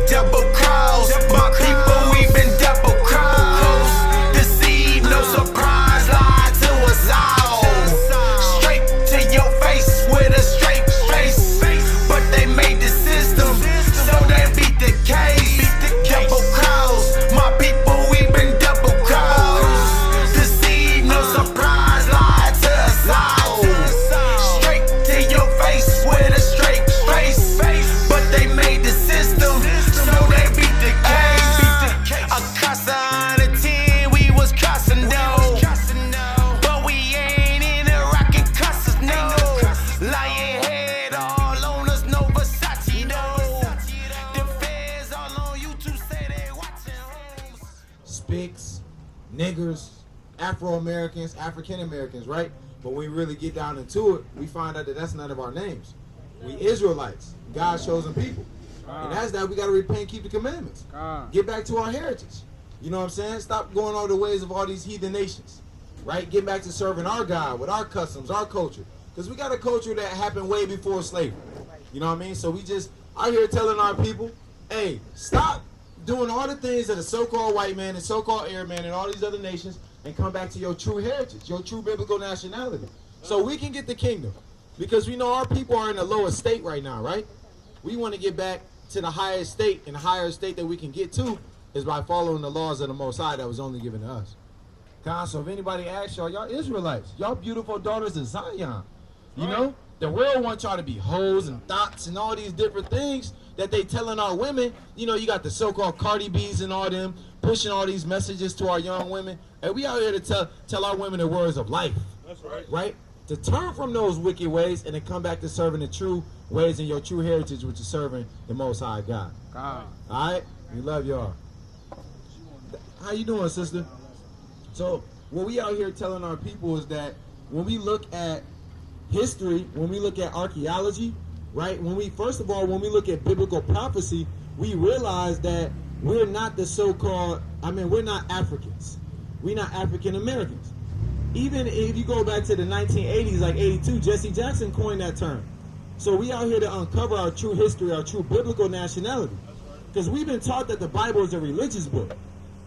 Double cross, my people, we've been double crossed. Deceive, no surprise, lie to us all. Straight to your face with a straight face. But they made the system, so they beat the case. Double cross, my people, we've been double crossed. Deceive, no surprise, lie to us all. Straight to your face with a straight face. But they made the system, so they beat the case. A casa out of 10, we was crossing though. But we ain't in the rockin' cusses, no. Lying head all on us, no Versace, no. The feds all on YouTube say they watching homes. Spics, niggers, Afro-Americans, African-Americans, right? But when we really get down into it, we find out that that's none of our names. We Israelites, God's chosen people. And that's that we got to repent, keep the commandments. Get back to our heritage. You know what I'm saying? Stop going all the ways of all these heathen nations, right? Get back to serving our God with our customs, our culture. Because we got a culture that happened way before slavery. You know what I mean? So we just out here telling our people, hey, stop doing all the things that a so-called white man and so-called Arab man and all these other nations and come back to your true heritage, your true biblical nationality. So we can get the kingdom. Because we know our people are in the lowest state right now, right? We want to get back to the highest state, and the higher state that we can get to is by following the laws of the Most High that was only given to us. So if anybody asks y'all Israelites, y'all beautiful daughters of Zion. You know, the world wants y'all to be hoes and thoughts and all these different things that they telling our women. You know, you got the so-called Cardi B's and all them pushing all these messages to our young women. And we out here to tell our women the words of life. That's right. Right? To turn from those wicked ways and to come back to serving the true ways and your true heritage, which is serving the Most High God. All right? We love y'all. How you doing, sister? So what we out here telling our people is that when we look at history, when we look at archaeology, right? First of all, when we look at biblical prophecy, we realize that we're not the so-called, we're not Africans. We're not African Americans. Even if you go back to the 1980s, like 82, Jesse Jackson coined that term. So we out here to uncover our true history, our true biblical nationality. Because we've been taught that the Bible is a religious book.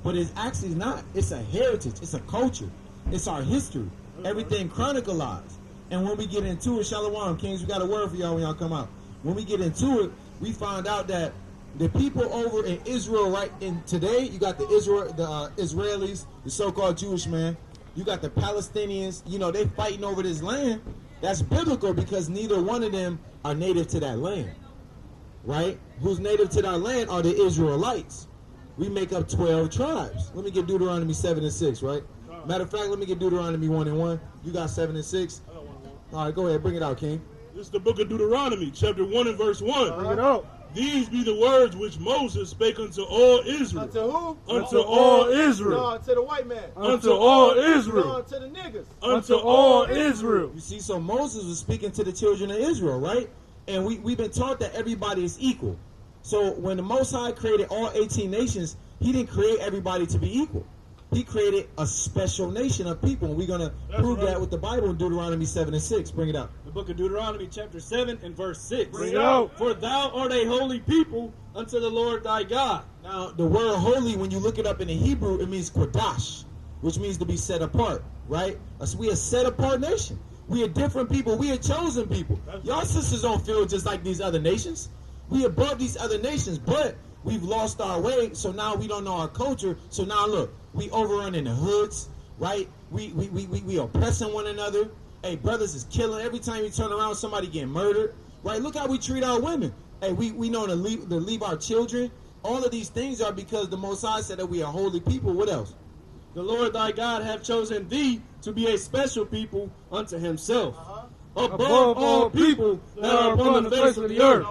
But it's actually not. It's a heritage. It's a culture. It's our history. Everything chronicalized. And when we get into it, Shalom, Kings, we got a word for y'all when y'all come out. When we get into it, we find out that the people over in Israel right in today, you got the Israelis, the so-called Jewish man. You got the Palestinians, you know, they fighting over this land. That's biblical because neither one of them are native to that land, right? Who's native to that land are the Israelites. We make up 12 tribes. Let me get Deuteronomy 7 and 6, right? Matter of fact, let me get Deuteronomy 1 and 1. You got 7 and 6? All right, go ahead, bring it out, King. This is the book of Deuteronomy, chapter 1 and verse 1. Bring it out. These be the words which Moses spake unto all Israel. Unto who? Unto all Israel. No, to the white man. Unto all Israel. No, to the niggas. Unto all Israel. You see, so Moses was speaking to the children of Israel, right? And we've been taught that everybody is equal. So when the Most High created all 18 nations, he didn't create everybody to be equal. He created a special nation of people. And we're going to prove that with the Bible in Deuteronomy 7 and 6. Bring it out. The book of Deuteronomy chapter 7 and verse 6. Bring it out. For thou art a holy people unto the Lord thy God. Now, the word holy, when you look it up in the Hebrew, it means Kodash, which means to be set apart, right? So we a set apart nation. We are different people. We are chosen people. Y'all sisters don't feel just like these other nations. We above these other nations, but we've lost our way, so now we don't know our culture. So now look, we overrun in the hoods, right? We oppressing one another. Hey, brothers is killing. Every time you turn around, somebody getting murdered, right? Look how we treat our women. Hey, we know to leave our children. All of these things are because the Most High said that we are holy people. What else? The Lord thy God hath chosen thee to be a special people unto himself. Above all people that are upon the face of the earth.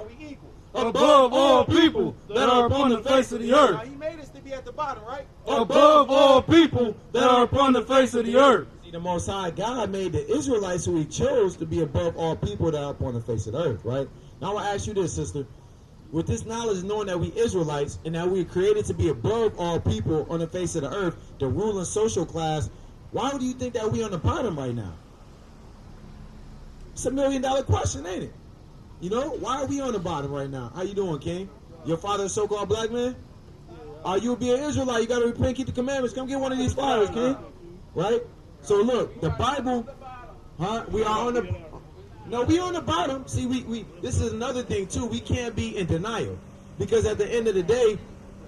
Above all people that are upon the face of the earth. Now, he made us to be at the bottom, right? Above all people that are upon the face of the earth. See, the Most High God made the Israelites who he chose to be above all people that are upon the face of the earth, right? Now I want to ask you this, sister. With this knowledge, knowing that we Israelites and that we are created to be above all people on the face of the earth, the ruling social class, why do you think that we on the bottom right now? It's $1 million question, ain't it? You know, why are we on the bottom right now? How you doing, King? Your father a so-called black man? You'll be an Israelite. You got to repent and keep the commandments. Come get one of these flowers, King. Right? So look, the Bible, we are on the... No, we on the bottom. See, we this is another thing, too. We can't be in denial. Because at the end of the day,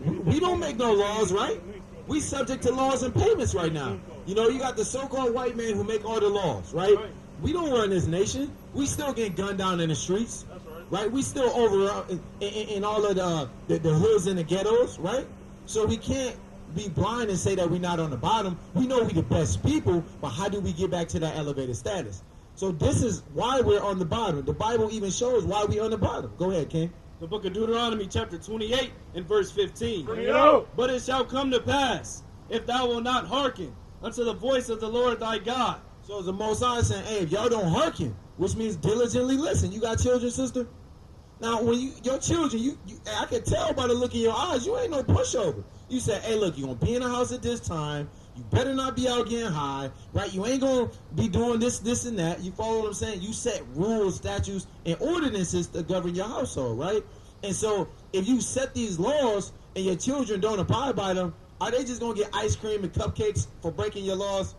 we don't make no laws, right? We subject to laws and payments right now. You know, you got the so-called white man who make all the laws, right? We don't run this nation. We still get gunned down in the streets, right? We still over in all of the hoods and the ghettos, right? So we can't be blind and say that we're not on the bottom. We know we the best people, but how do we get back to that elevated status? So this is why we're on the bottom. The Bible even shows why we're on the bottom. Go ahead, King. The book of Deuteronomy chapter 28 and verse 15. Bring it out. But it shall come to pass, if thou wilt not hearken unto the voice of the Lord thy God. So it's the Most High saying, hey, if y'all don't hearken, which means diligently listen. You got children, sister? Now, when your children, I can tell by the look in your eyes, you ain't no pushover. You say, hey, look, you're going to be in the house at this time. You better not be out getting high, right? You ain't going to be doing this, and that. You follow what I'm saying? You set rules, statutes, and ordinances to govern your household, right? And so if you set these laws and your children don't abide by them, are they just going to get ice cream and cupcakes for breaking your laws?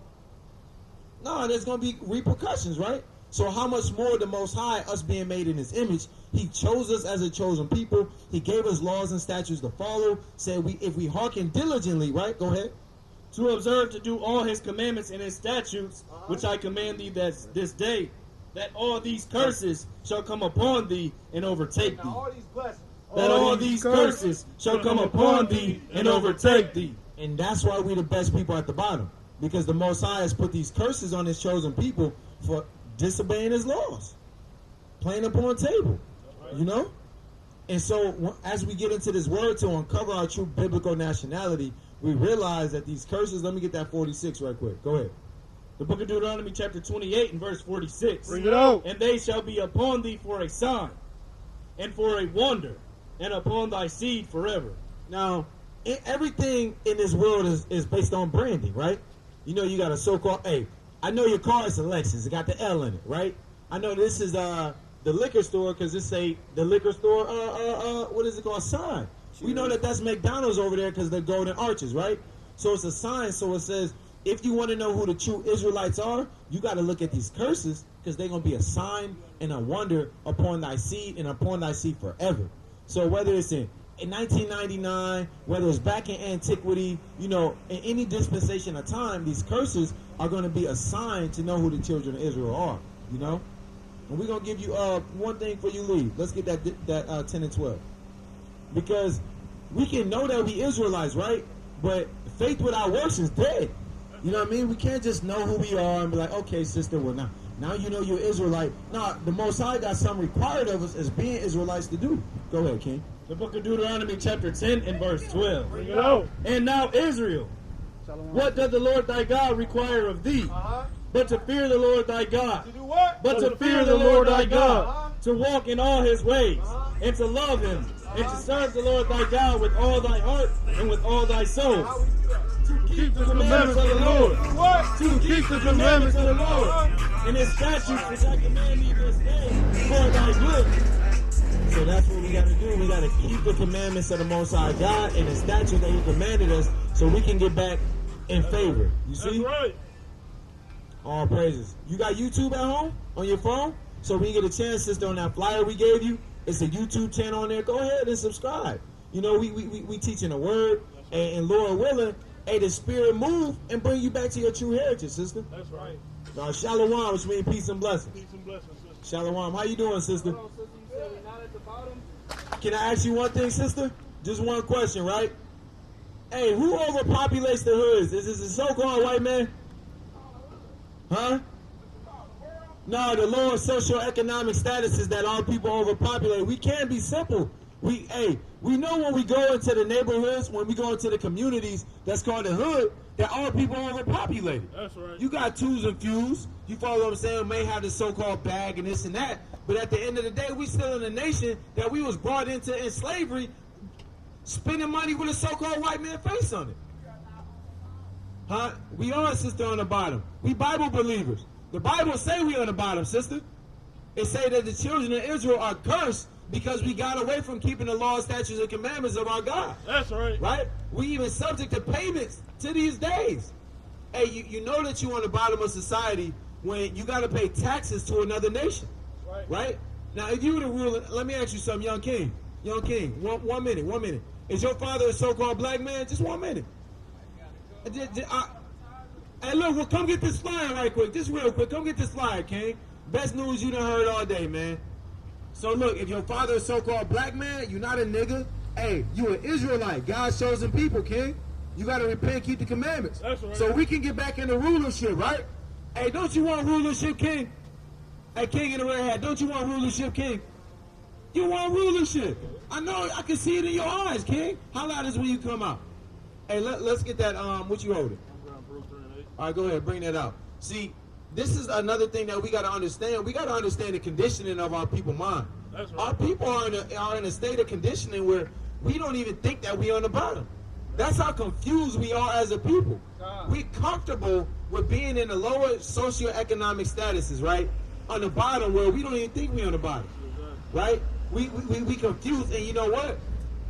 No, there's going to be repercussions, right? So how much more the Most High, us being made in His image, He chose us as a chosen people. He gave us laws and statutes to follow. Said if we hearken diligently, right? Go ahead. To observe to do all His commandments and His statutes, which I command thee this day, that all these curses shall come upon thee and overtake thee. All these blessings. That all these curses shall come upon thee and overtake thee. And that's why we're the best people at the bottom. Because the Most High has put these curses on His chosen people for disobeying His laws. Playing upon table. You know? And so as we get into this word to uncover our true biblical nationality, we realize that these curses, let me get that 46 right quick. Go ahead. The book of Deuteronomy chapter 28 and verse 46. Bring it out. And they shall be upon thee for a sign, and for a wonder, and upon thy seed forever. Now, everything in this world is based on branding, right? You know, you got a so-called, hey, I know your car is a Lexus. It got the L in it, right? I know this is the liquor store because it say the liquor store, what is it called? Sign. We know that that's McDonald's over there because they're golden arches, right? So it's a sign. So it says, if you want to know who the true Israelites are, you got to look at these curses because they're going to be a sign and a wonder upon thy seed and upon thy seed forever. So whether it's in 1999, whether it's back in antiquity, you know, in any dispensation of time, these curses are going to be a sign to know who the children of Israel are, you know? And we're going to give you one thing for you leave. Let's get that 10 and 12. Because we can know that we Israelites, right? But faith without works is dead. You know what I mean? We can't just know who we are and be like, okay, sister, well, now you know you're Israelite. No, the Most High got something required of us as being Israelites to do. Go ahead, King. The book of Deuteronomy chapter 10 and verse 12. Bring it out. And now Israel, what doth the Lord thy God require of thee? But to fear the Lord thy God. To do what? But to fear the Lord thy God. To walk in all His ways. And to love Him. And to serve the Lord thy God with all thy heart and with all thy soul. To keep the commandments of the Lord. What? To keep the commandments of the Lord. And His statutes which I command thee this day for thy good. So that's what we got to do. We got to keep the commandments of the Most High God and the statutes that He commanded us so we can get back in favor. You see? That's right. All praises. You got YouTube at home on your phone? So when you get a chance, sister, on that flyer we gave you, it's a YouTube channel on there. Go ahead and subscribe. You know, we teaching the word, and Lord willing, hey, the Spirit move and bring you back to your true heritage, sister. That's right. Shalom, which means peace and blessings. Peace and blessings, sister. Shalom. How you doing, sister? Hold on, sister, you said we're not at the bottom? Can I ask you one thing, sister? Just one question, right? Hey, who overpopulates the hoods? Is this a so-called white man? Huh? No, the lower socioeconomic status is that all people overpopulate. We can't be simple. We know when we go into the neighborhoods, when we go into the communities that's called the hood, that all people are overpopulated. That's right. You got twos and fews. You follow what I'm saying? May have the so-called bag and this and that. But at the end of the day, we still in a nation that we was brought into in slavery, spending money with a so-called white man face on it. Huh? We are, sister, on the bottom. We Bible believers. The Bible say we on the bottom, sister. It say that the children of Israel are cursed because we got away from keeping the laws, statutes, and commandments of our God. That's right. Right? We even subject to payments to these days. Hey, you know that you're on the bottom of society when you got to pay taxes to another nation. Right? Now, if you were to rule, let me ask you something, young king. Young king, one minute. Is your father a so-called black man? Just 1 minute. Hey, look, well, come get this flyer right quick. Just real quick. Come get this flyer, king. Best news you done heard all day, man. So, look, if your father is so-called black man, you're not a nigga. Hey, you an Israelite. God's chosen people, king. You got to repent, keep the commandments. That's right. So we can get back into rulership, right? Hey, don't you want rulership, king? Hey, king in the red hat, don't you want rulership, king? You want rulership. I know, I can see it in your eyes, king. How loud is when you come out? Hey, let's get that, what you holding? All right, go ahead, bring that out. See, this is another thing that we got to understand. We got to understand the conditioning of our people's mind. That's right. Our people are in a state of conditioning where we don't even think that we on the bottom. That's how confused we are as a people. We comfortable with being in the lower socioeconomic statuses, right? On the bottom where we don't even think we on the bottom, right? We confused, and you know what?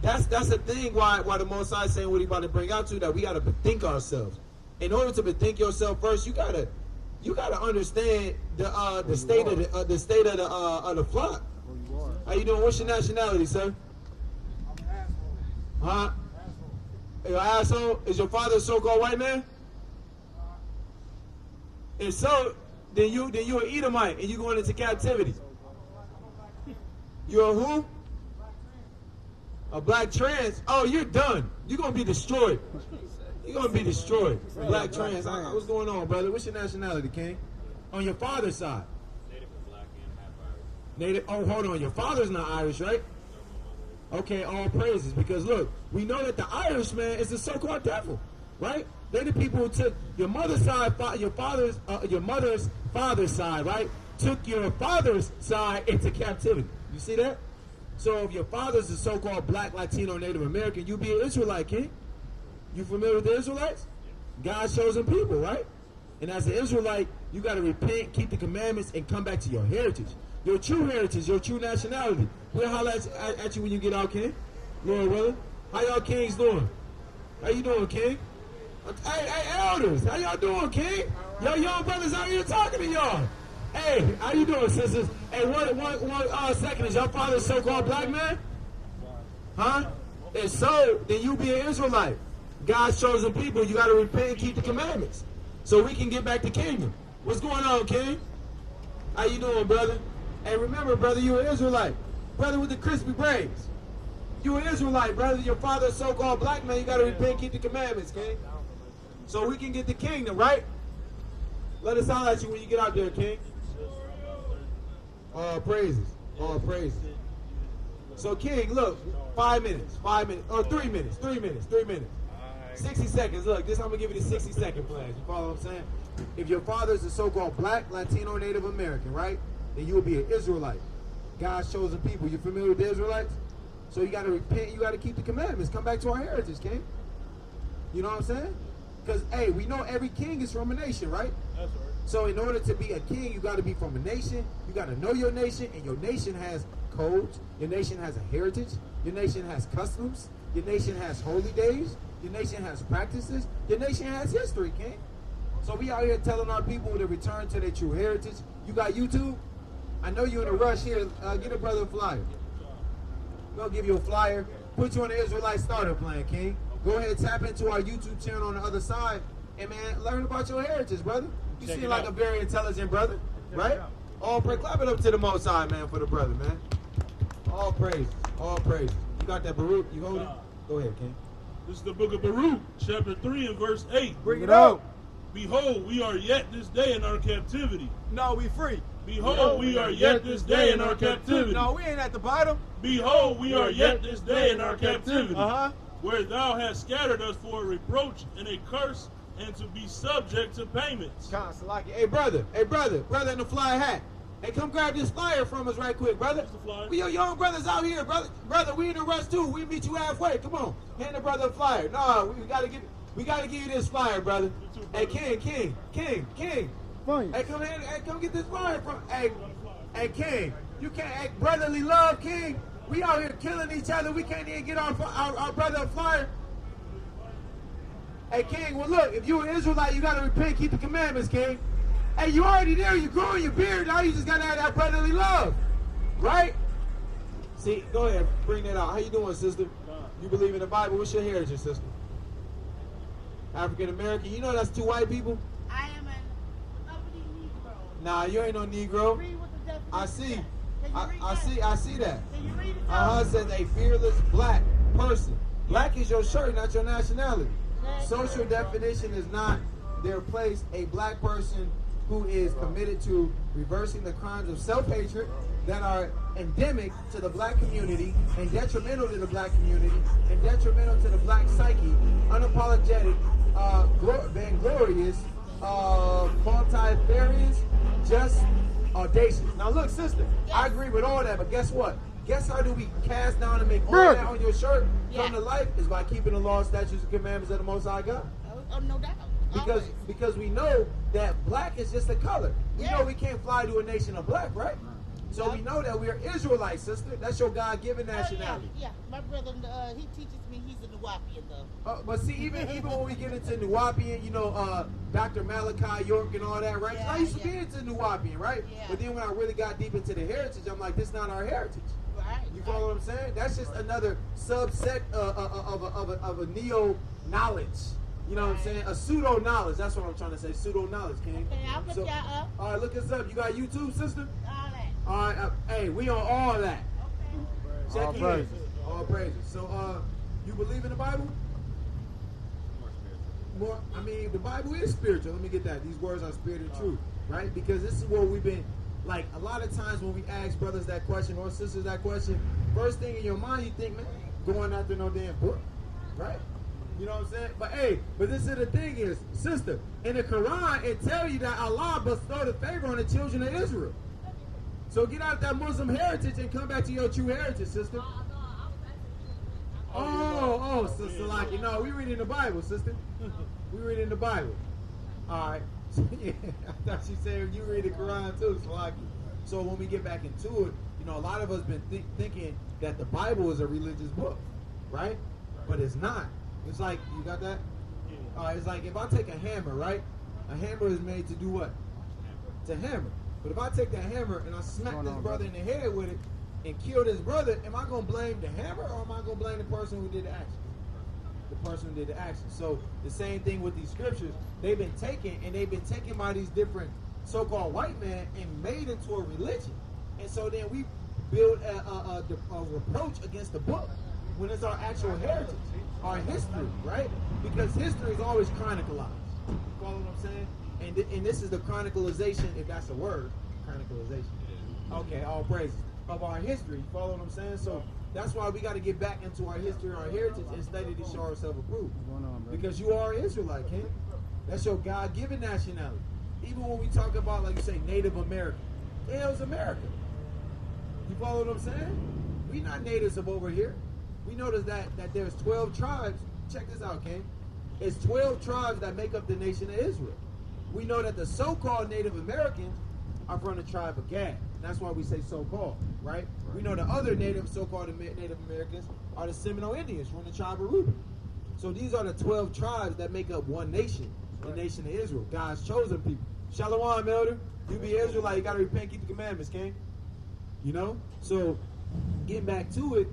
That's the thing why the Most High is saying what he about to bring out to, that we got to bethink ourselves. In order to bethink yourself first, you gotta understand the state of the flock. How you doing? What's your nationality, sir? Huh? You an asshole? Is your father a so-called white man? If so, then you an Edomite and you going into captivity. You're a who? A black trans? Oh, you're done. You're gonna be destroyed. You're gonna be destroyed. Black trans. What's going on, brother? What's your nationality, King? On your father's side. Native and black and half Irish. Native. Oh, hold on. Your father's not Irish, right? Okay, all praises. Because look, we know that the Irish man is the so-called devil, right? They're the people who took your mother's side, your mother's father's side, right? Took your father's side into captivity. You see that? So if your father's a so-called black, Latino, Native American, you be an Israelite, king. You familiar with the Israelites? God's chosen people, right? And as an Israelite, you got to repent, keep the commandments, and come back to your heritage. Your true heritage, your true nationality. We'll holler at you when you get out, king. Lord willing. How y'all kings doing? How you doing, king? Hey, elders. How y'all doing, king? Yo, young brothers out here talking to y'all. Hey, how you doing, sisters? Hey, one second. Is your father a so-called black man? Huh? If so, then you be an Israelite. God's chosen people. You got to repent and keep the commandments so we can get back to kingdom. What's going on, king? How you doing, brother? Hey, remember, brother, you an Israelite. Brother with the crispy braids. You an Israelite, brother. Your father a so-called black man. You got to repent and keep the commandments, king. So we can get the kingdom, right? Let us holler at you when you get out there, king. All praises. All praises. So, king, look, 5 minutes, or 3 minutes, 3 minutes. 60 seconds. Look, I'm going to give you the 60-second plan. You follow what I'm saying? If your father is a so-called black, Latino, Native American, right? Then you will be an Israelite. God's chosen people. You familiar with the Israelites? So you got to repent. You got to keep the commandments. Come back to our heritage, king. You know what I'm saying? Because, hey, we know every king is from a nation, right? That's right. So in order to be a king, you got to be from a nation. You got to know your nation, and your nation has codes. Your nation has a heritage. Your nation has customs. Your nation has holy days. Your nation has practices. Your nation has history, king. So we out here telling our people to return to their true heritage. You got YouTube? I know you're in a rush here. Get a brother a flyer. We'll give you a flyer. Put you on the Israelite starter plan, king. Go ahead, tap into our YouTube channel on the other side. And, man, learn about your heritage, brother. You seem like a very intelligent brother, right? All praise. Clap it up to the Most High, man, for the brother, man. All praise. All praise. You got that Baruch? You hold it? Go ahead, king. This is the book of Baruch, chapter 3 and verse 8. Bring it out. Behold, we are yet this day in our captivity. No, we free. Behold, we are yet this day in our captivity. No, we ain't at the bottom. Behold, we are yet this day in our captivity. Uh-huh. Where thou hast scattered us for a reproach and a curse, and to be subject to payments. Hey, brother in the fly hat. Hey, come grab this flyer from us right quick, brother. What's the flyer? We your young brothers out here, brother. Brother, we in a rush too. We meet you halfway. Come on, hand the brother a flyer. No, we gotta give you this flyer, brother. You too, Hey, brother. King. funny. Hey, come here. Hey, come get this flyer from. Hey, King. You can't act brotherly love, King. We out here killing each other. We can't even get our brother a flyer. Hey, King. Well, look. If you're an Israelite, you gotta repent, keep the commandments, King. Hey, you already there. You growing your beard. Now you just gotta have that brotherly love, right? See, go ahead. Bring that out. How you doing, sister? You believe in the Bible? What's your heritage, sister? African American. You know that's two white people. I am an uppity Negro. Nah, you ain't no Negro. Read what the definition I see. says. Can you read I see that. Can you read it? Says a fearless black person. Black is your shirt, not your nationality. Social definition is not their place. A black person who is committed to reversing the crimes of self-hatred that are endemic to the black community and detrimental to the black community and detrimental to the black psyche, unapologetic, vainglorious, multifarious, just audacious. Now look, sister, I agree with all that, but guess what? Guess how do we cast down and make all that on your shirt come to life? Is by keeping the law, statutes, and commandments of the Most High God. Oh, no doubt. Because we know that black is just a color. We know we can't fly to a nation of black, right? So we know that we are Israelites, sister. That's your God-given nationality. Yeah, my brother, he teaches me he's a Nuwapian, though. But see, even when we get into Nuwapian, you know, Dr. Malachi York and all that, right? I used to be into Nuwapian, right? Yeah. But then when I really got deep into the heritage, I'm like, this is not our heritage. Right. You follow what I'm saying? That's just another subset of a neo-knowledge. You know what I'm saying? A pseudo-knowledge. That's what I'm trying to say. Pseudo-knowledge, King. Okay, I'll look y'all up. All right, look us up. You got YouTube, sister? All that. All right. Hey, we on all that. Okay. Check All in. praises. All praises. So, you believe in the Bible? More. I mean, the Bible is spiritual. Let me get that. These words are spirit and truth, right? Because this is what we've been, like, a lot of times when we ask brothers that question or sisters that question, first thing in your mind, you think, man, I ain't going after no damn book, right? You know what I'm saying? But hey, this is the thing is, sister, in the Quran, it tells you that Allah bestowed a favor on the children of Israel. So get out that Muslim heritage and come back to your true heritage, sister. Sister Laki. No, we reading the Bible, sister. We reading the Bible. All right. Yeah, I thought she said you read the Quran too, Salaki. So when we get back into it, you know, a lot of us been thinking that the Bible is a religious book, right? But it's not. It's like, you got that? It's like if I take a hammer, right? A hammer is made to do what? To hammer. But if I take that hammer and I smack this brother in the head with it and kill this brother, am I going to blame the hammer or am I going to blame the person who did the action? The person who did the action. So the same thing with these scriptures. They've been taken by these different so-called white men and made into a religion. And so then we build a reproach against the book when it's our actual heritage, our history, right? Because history is always chronicalized. You follow what I'm saying? And this is the chronicalization, if that's a word, chronicalization. Okay, all praises of our history. You follow what I'm saying? So that's why we got to get back into our history and our heritage and study to show ourselves approved. Because you are an Israelite, King. That's your God-given nationality. Even when we talk about, like you say, Native American, the hell's America? You follow what I'm saying? We not natives of over here. We notice that there's 12 tribes. Check this out, King. It's 12 tribes that make up the nation of Israel. We know that the so-called Native Americans are from the tribe of Gad. That's why we say so-called, right? We know the other so-called Native Americans are the Seminole Indians from the tribe of Reuben. So these are the 12 tribes that make up one nation, the nation of Israel, God's chosen people. Shalom, elder. You be Israelite, you got to repent, keep the commandments, King. You know? So, getting back to it,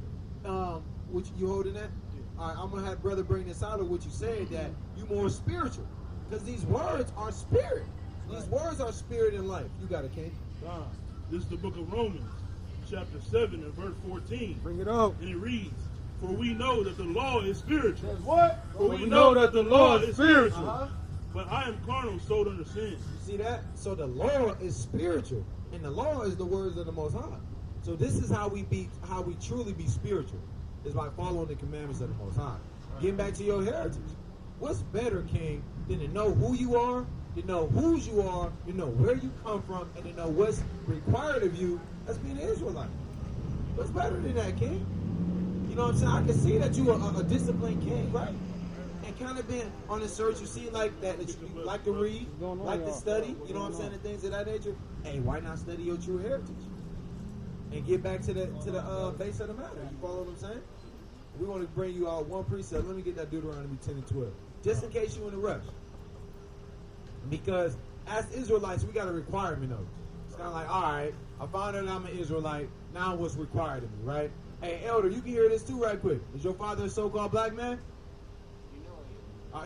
what you holding that? All right, I'm going to have brother bring this out of what you said, that you more spiritual. Because these words are spirit. These words are spirit and life. You got it, King. This is the book of Romans, chapter 7 and verse 14. Bring it up. And it reads, for we know that the law is spiritual. That's what? For we know that the law is spiritual. But I am carnal, sold under sin. You see that? So the law is spiritual. And the law is the words of the Most High. So this is how we truly be spiritual, is by following the commandments of the Most High. Getting back to your heritage. What's better, King, than to know who you are, to know whose you are, to know where you come from, and to know what's required of you as being an Israelite? What's better than that, King? You know what I'm saying? I can see that you are a disciplined king, right? and kind of been on a search, you see like that you like to read, like to study, you know what I'm saying, and things of that nature. Hey, why not study your true heritage and get back to the base of the matter? You follow what I'm saying? We want to bring you out one precept. Let me get that Deuteronomy 10 and 12, just in case you're in a rush. Because as Israelites, we got a requirement of it. It's kind of like, all right, I found out I'm an Israelite. Now what's required of me, right? Hey, Elder, you can hear this too right quick. Is your father a so-called black man?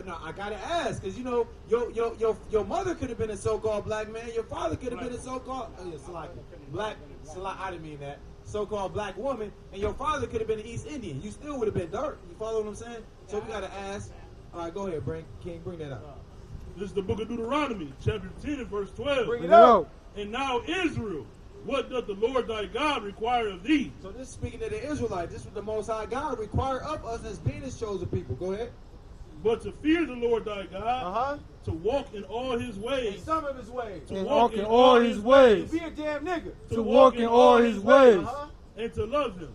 No, I gotta ask, because you know, your mother could have been a so-called black man. Your father could have been a so-called black. I didn't mean that. So-called black woman, and your father could have been an East Indian. You still would have been dark. You follow what I'm saying? So we gotta ask. All right, go ahead, King, bring that up. This is the book of Deuteronomy, chapter 10 and verse 12. Bring it out. And now Israel, what doth the Lord thy God require of thee? So this is speaking to the Israelites. This is what the Most High God require of us as being His chosen people. Go ahead. But to fear the Lord thy God, to walk in all His In ways, some of his ways. to walk in all His ways. To be a damn nigga. to walk in all His ways. and to love Him,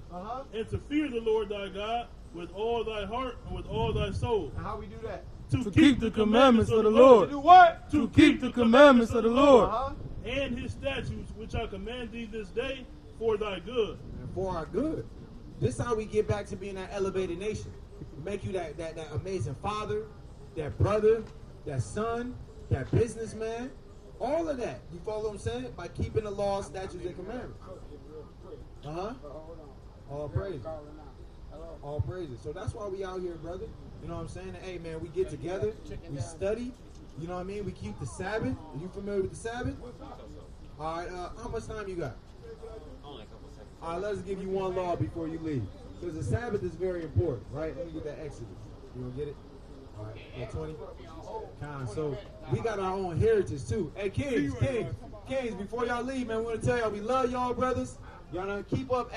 and to fear the Lord thy God with all thy heart and with all thy soul. And how we do that? To keep the commandments of the To Lord. do what? To keep the commandments of the Lord. And His statutes, which I command thee this day, for thy good. And for our good. This is how we get back to being that elevated nation. Make you that amazing father, that brother, that son, that businessman, all of that. You follow what I'm saying? By keeping the laws, statutes, and commandments. All praises. All praises. So that's why we out here, brother. You know what I'm saying? Hey, man, we get together, we study. You know what I mean? We keep the Sabbath. Are you familiar with the Sabbath? All right. How much time you got? Only a couple seconds. All right. Let's give you one law before you leave. Because the Sabbath is very important, right? Let me get that Exodus. You gonna get it? All right. Yeah, 20. So we got our own heritage too. Hey, Kings. Before y'all leave, man, we want to tell y'all we love y'all, brothers. Y'all know keep up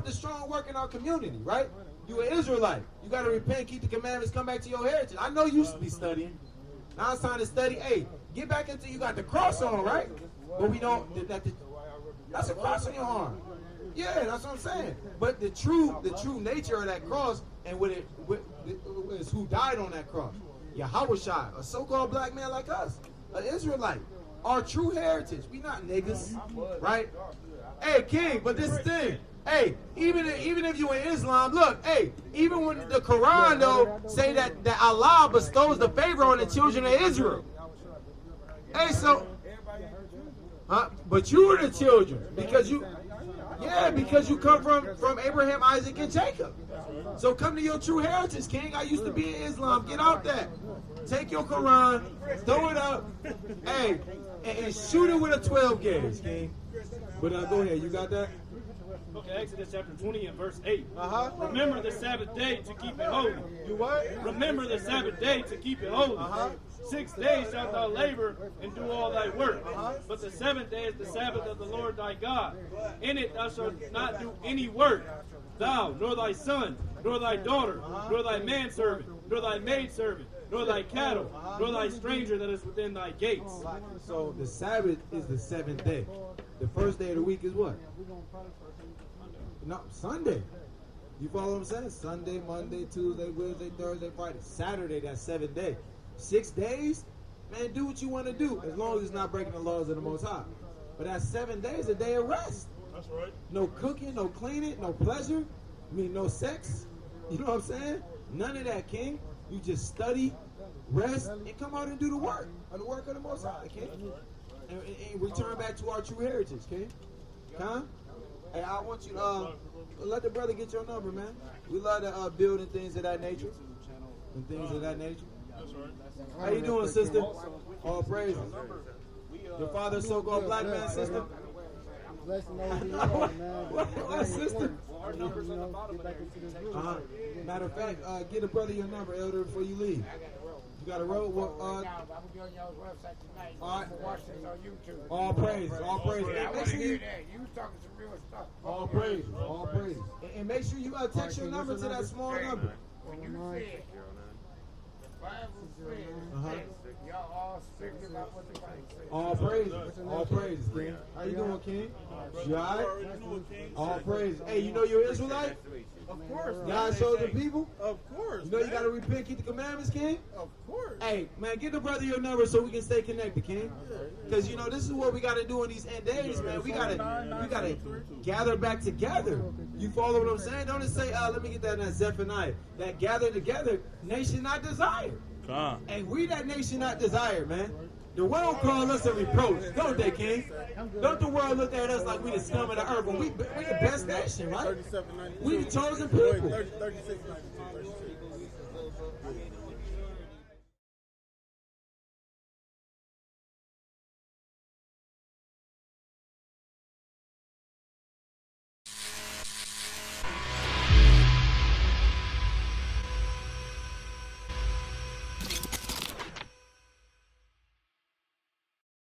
the strong work in our community, right? You an Israelite. You got to repent, keep the commandments, come back to your heritage. I know you used to be studying. Now it's time to study. Hey, get back into, you got the cross on, right? But we don't, that's a cross on your arm. Yeah, that's what I'm saying. But the true nature of that cross and what it is who died on that cross. Yahushua, a so-called black man like us, an Israelite. Our true heritage. We not niggas, right? Hey, King, but this thing. Hey, even if you in Islam, look, hey, even when the Quran though say that Allah bestows the favor on the children of Israel. Hey, so, but you are the children because you come from Abraham, Isaac, and Jacob. So come to your true heritage, King. I used to be in Islam. Get out that. Take your Quran, throw it up, hey, and shoot it with a 12 gauge, King. But go ahead, you got that? Okay, Exodus chapter 20 and verse 8. Remember the Sabbath day to keep it holy. Do what? Remember the Sabbath day to keep it holy. 6 days shalt thou labor and do all thy work. But the 7th day is the Sabbath of the Lord thy God. In it thou shalt not do any work, thou, nor thy son, nor thy daughter, nor thy manservant, nor thy maidservant, nor thy cattle, nor thy stranger that is within thy gates. So the Sabbath is the 7th day. The first day of the week is what? No, Sunday. You follow what I'm saying? Sunday, Monday, Tuesday, Wednesday, Thursday, Friday. Saturday, that's 7th day. 6 days, man, do what you want to do as long as it's not breaking the laws of the Most High. But that 7 days, a day of rest. That's right. No cooking, no cleaning, no pleasure. I mean, no sex. You know what I'm saying? None of that, King. You just study, rest, and come out and do the work of the Most High, King. And return back to our true heritage, King. Huh? Hey, I want you to let the brother get your number, man. We love to build and things of that nature. And things of that nature. That's right. How you doing, sister? All praises. Your father's so-called black man, sister? Blessed and over you all, man. What, sister? Get back into this group. Matter of fact, get a brother your number, Elder, before you leave. You got a road? All right. All praises. All praises. And make sure you talking some real stuff. all praises. All praises. And make sure you text your number to that small number. When you said the Bible says Y'all all strictly about what the Bible says. All praises. All praises, King. How you doing, King? You all right? All praises. Hey, you know you're Israelite? Of course. God shows the people? Of course. You know you got to repent, keep the commandments, King? Of course. Hey, man, give the brother your number so we can stay connected, King. Because, you know, this is what we got to do in these end days, man. We gotta gather back together. You follow what I'm saying? Don't just say, let me get that in Zephaniah. That gather together, nation not desired. And we that nation not desired, man. The world call us a reproach, don't they, King? Don't the world look at us like we the scum of the earth, but we the best nation, right? We the chosen people.